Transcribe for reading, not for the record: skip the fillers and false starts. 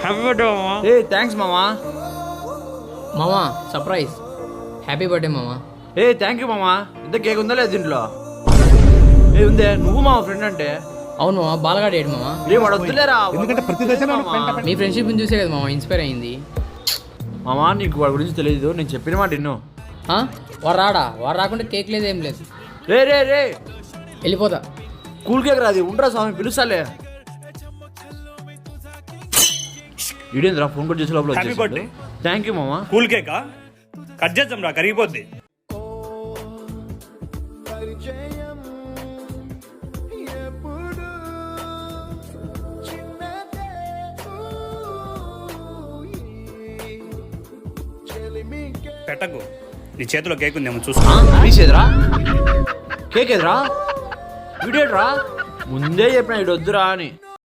Happy birthday మామా. ఏ thanks మామా. మామా సర్ప్రైజ్, హ్యాపీ బర్త్డే మామా. ఏ థ్యాంక్ యూ మామా. ఇంత కేక్ ఉందా లేదు దీంట్లో? ఏ ఉందే, నువ్వు మా ఫ్రెండ్ అంటే. అవును మామా, బాలగాడు ఏడు మామా. రే వాడు వద్దులేరా. ఎందుకంటే ప్రతి దశలో మీ ఫ్రెండ్షిప్ చూసే కదా మామా ఇన్స్పైర్ అయింది. మామా నీకు వాడి గురించి తెలియదు, నేను చెప్పిన మాట విన్ను. వాడు రాడా? వాడు రాకుండా కేక్ లేదు, ఏం లేదు. రే రే రే వెళ్ళిపోతా. కూల్ కేక్ రాది, ఉండరా స్వామి పిలుస్తాలే. ఇడేంద్రా ఫోన్ కట్ చేసే లోపల హ్యాపీ బర్త్డే. థ్యాంక్ యూ మామా. కూల్ కేకా కట్ చేద్దాం రా, కరిగిపోద్ది. పెట్టకు, నీ చేతిలో కేక్ ఉందేమో చూసుకో. తీసేదిరా కేక్ ఎదురా, వీడేడ్రా ముందే చెప్పిన ఇడు వద్దురా అని.